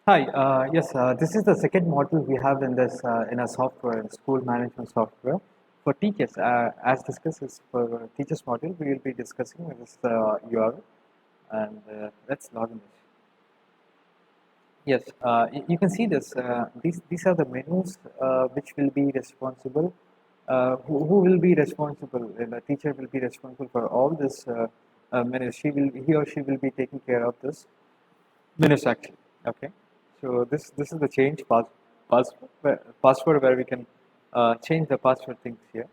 Hi, yes, this is the second module we have in this in our software, school management software for teachers. As discussed, is for teachers module, we will be discussing this URL, and let's log in. Yes, you can see this. These are the menus which will be responsible. Who will be responsible? The teacher will be responsible for all this menus. He or she will be taking care of this menus actually. Okay, so this is the change password where we can change the password things here.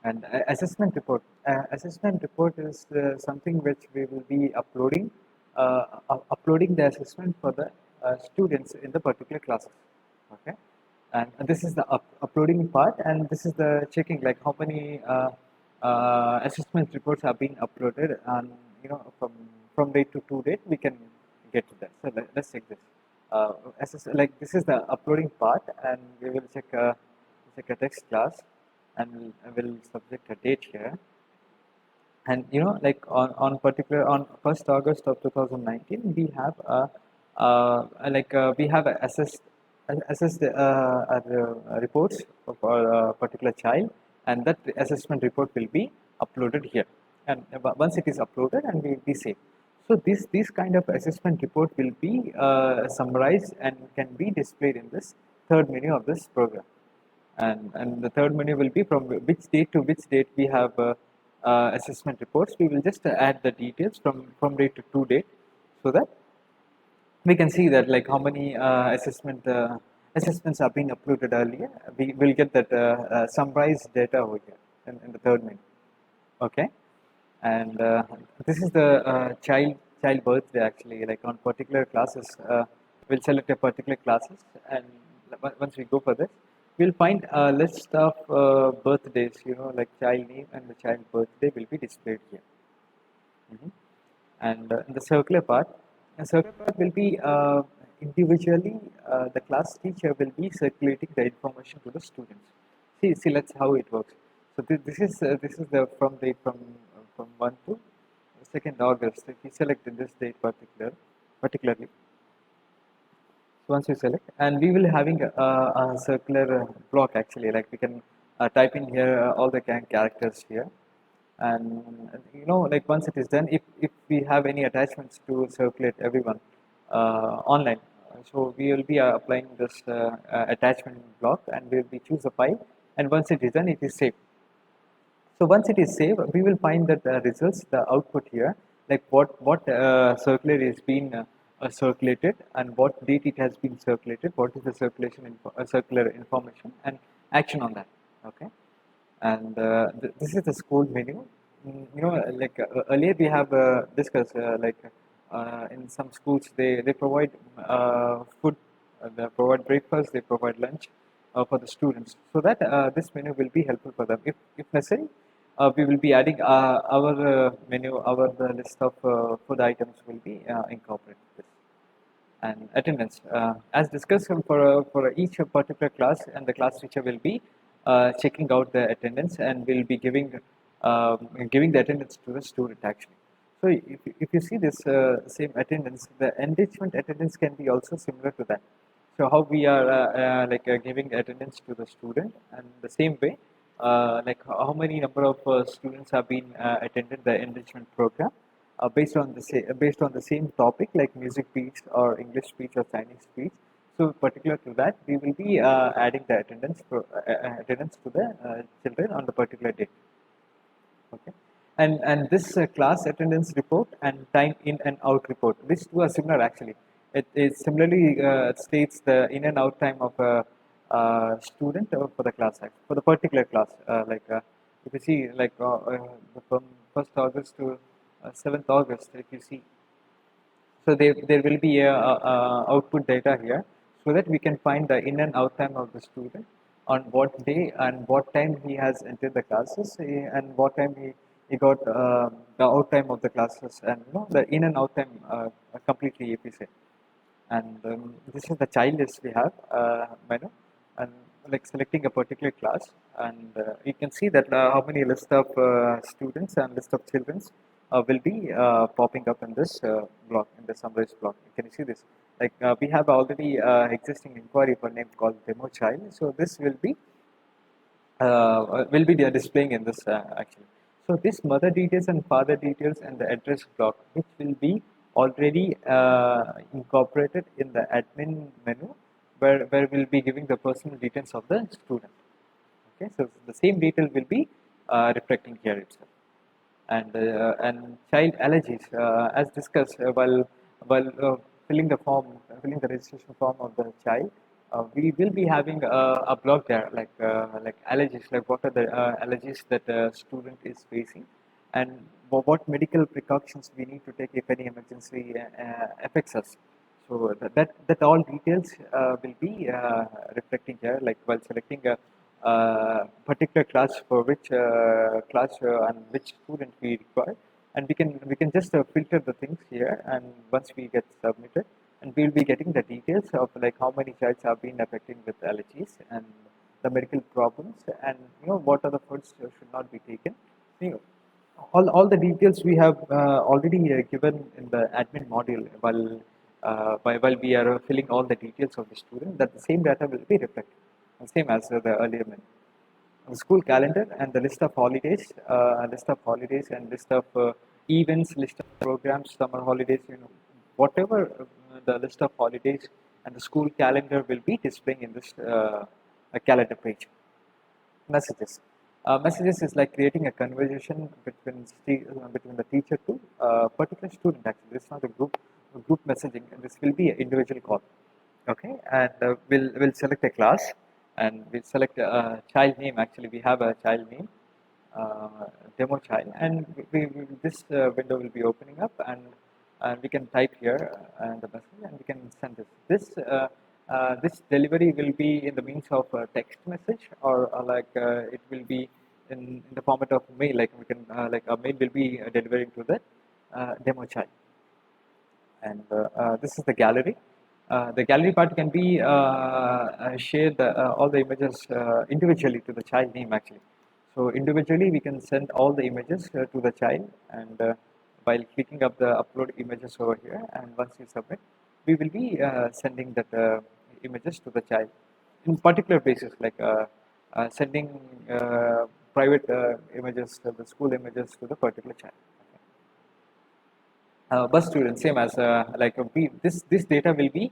And assessment report. Assessment report is something which we will be uploading the assessment for the students in the particular classes. Okay, and this is the uploading part, and this is the checking like how many assessment reports are being uploaded, and from date to date we can get to that. So let's check this. Like this is the uploading part, and we will check a text class, and we'll subject a date here. And like on particular on 1st August of 2019, we have we have assessed reports for a particular child, and that assessment report will be uploaded here. And once it is uploaded, and will be saved. So this kind of assessment report will be summarized and can be displayed in this third menu of this program. And the third menu will be from which date to which date we have assessment reports. We will just add the details from date to date, so that we can see that like how many assessments are being uploaded earlier. We will get that summarized data over here in the third menu. Okay, and this is the child birthday actually. Like on particular classes, we'll select a particular classes, and once we go for this, we'll find a list of birthdays. Like child name and the child birthday will be displayed here. Mhm. And in the circular part will be individually, the class teacher will be circulating the information to the students. See, let's how it works. So this is the from date from 1 to 2nd August. If you select in this date particularly, so once you select, and we will having a circular block actually. Like we can type in here all the characters here, and like once it is done, if we have any attachments to circulate everyone online, so we will be applying this attachment block, and we will be choose a file, and once it is done, it is saved. So once it is saved, we will find that the results, the output here, like what circular is being circulated, and what date it has been circulated, what is the circular information, and action on that. Okay, and this is the school menu. Like earlier we have discussed, in some schools they provide food, they provide breakfast, they provide lunch for the students, so that this menu will be helpful for them. If necessary, we will be adding our our list of food items will be incorporated. And attendance, as discussed, for each particular class, and the class teacher will be checking out the attendance, and will be giving the attendance to the student actually. So if you see this same attendance, the enrichment attendance can be also similar to that. So how we are giving attendance to the student, and the same way, like how many number of students have been attended the enrichment program, based on the same topic, like music speech or English speech or Chinese speech. So particular to that, we will be adding the attendance to the children on the particular day. Okay, and this class attendance report and time in and out report, which two are similar actually. It similarly states the in and out time of a student for the for the particular class. If you see, like from 1st August to 7th August, if you see, so there will be a output data here, so that we can find the in and out time of the student, on what day and what time he has entered the classes, and what time he got the out time of the classes, and the in and out time completely, if we say. And this is the child list we have, and like selecting a particular class, and you can see that how many list of students and list of children will be popping up in this block, in the summarize block. Can you see this? Like we have already existing inquiry for name called demo child. So this will be displaying in this actually. So this mother details and father details and the address block, which will be already incorporated in the admin menu, where we'll be giving the personal details of the student. Okay, so the same detail will be reflecting here itself. And child allergies, as discussed while filling the form, filling the registration form of the child, we will be having a block there, like allergies, like what are the allergies that the student is facing, and what medical precautions we need to take if any emergency affects us. So that all details will be reflecting here, like while selecting a particular class for which class and which student we require, and we can just filter the things here, and once we get submitted, and we'll be getting the details of like how many childs have been affected with allergies and the medical problems, and what are the foods should not be taken. You know, all the details we have already given in the admin module while we are filling all the details of the student, that the same data will be reflected, same as the earlier menu. The school calendar and the list of holidays and list of events, list of programs, summer holidays, whatever the list of holidays and the school calendar will be displaying in this calendar page. Messages. Messages is like creating a conversation between the teacher to a particular student. Actually, this is not a group messaging. This will be an individual call. Okay, and we'll select a class, and we'll select a child name. Actually, we have a child name, demo child, and this window will be opening up, and we can type here and the message, and we can send this. This delivery will be in the means of a text message, or like it will be in the format of mail. Like we can like a mail will be delivering to the demo child. And this is the gallery. The gallery part can be share all the images individually to the child name actually. So individually we can send all the images to the child, and while clicking up the upload images over here, and once you submit, we will be sending that images to the child in particular basis, like sending private images, the school images to the particular child. Bus students, same as this data will be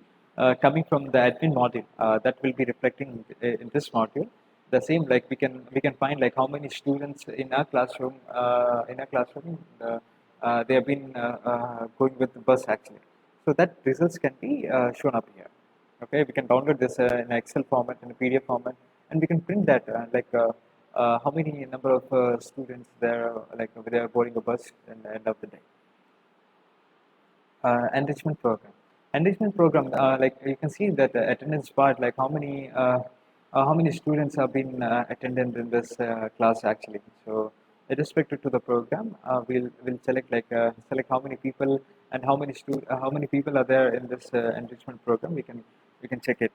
coming from the admin module that will be reflecting in this module. The same, like we can find like how many students in our classroom they have been going with the bus actually. So that results can be shown up here. Okay, we can download this in Excel format, in a PDF format, and we can print that how many number of students there, like they are boarding a bus at the end of the day. Enrichment program. Enrichment program, like you can see that the attendance part, like how many students have been attended in this class actually. So, irrespective to the program, we'll select how many people and how many people are there in this enrichment program. We can check it.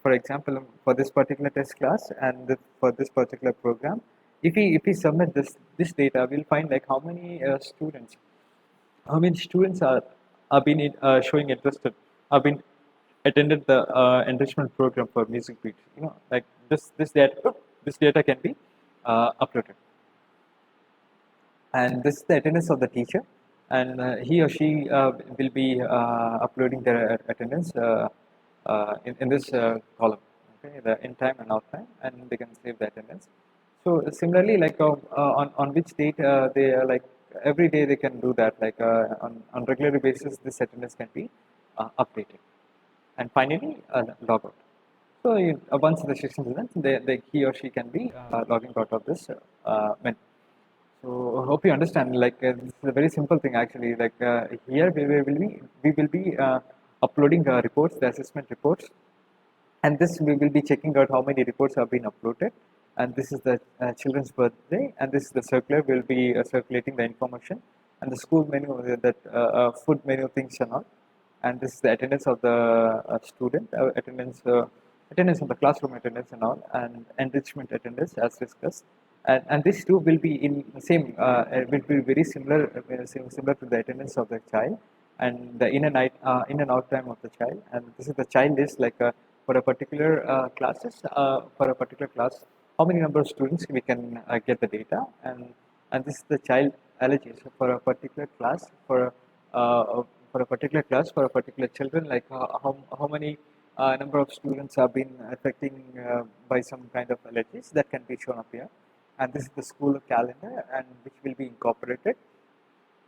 For example, for this particular test class and for this particular program, if we submit this data, we'll find like how many students are been showing interested, have been attended the enrichment program for music beats. Like this data can be uploaded, and this is the attendance of the teacher, and he or she will be uploading their attendance in this column. Okay, the in time and out time, and they can save the attendance. So similarly, like on which date they are, like every day they can do that. Like on regular basis, this attendance can be updated. And finally, log out. So once the session is done, he or she can be logging out of this menu. So I hope you understand. Like this is a very simple thing actually. Like here we will be uploading reports, the assessment reports, and this we will be checking out how many reports have been uploaded. And this is the children's birthday, and this is the circular. We'll be circulating the information, and the school menu, that food menu things and all. And this is the attendance of the student, attendance of the classroom attendance and all, and enrichment attendance as discussed. And this too will be in same will be very similar similar to the attendance of the child and the in and out time of the child. And this is the child is like for a particular for a particular class, how many number of students we can get the data. And this is the child allergies for a particular class for a particular class for a particular children, like how many number of students have been affecting by some kind of allergies that can be shown up here. And this is the school calendar, and which will be incorporated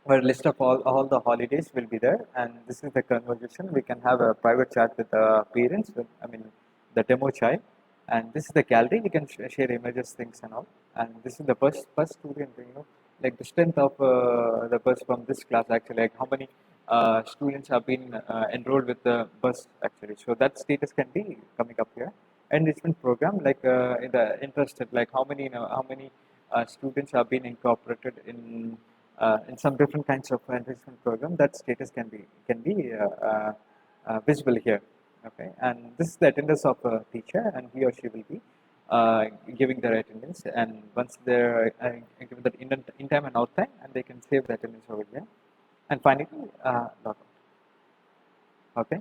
where a list of all the holidays will be there. And this is the conversation. We can have a private chat with the parents, with, I mean, the demo child. And this is the gallery. We can share images, things, and all. And this is the first student, like the strength of the bus from this class, actually, like how many students have been enrolled with the bus, actually. So that status can be coming up here. Enrichment program, like in the interested, like how many students have been incorporated in some different kinds of enrichment program. That status can be visible here. Okay, and this is the attendance of a teacher, and he or she will be giving their attendance. And once they're given that in time and out time, and they can save the attendance over here. And finally, log out. Okay.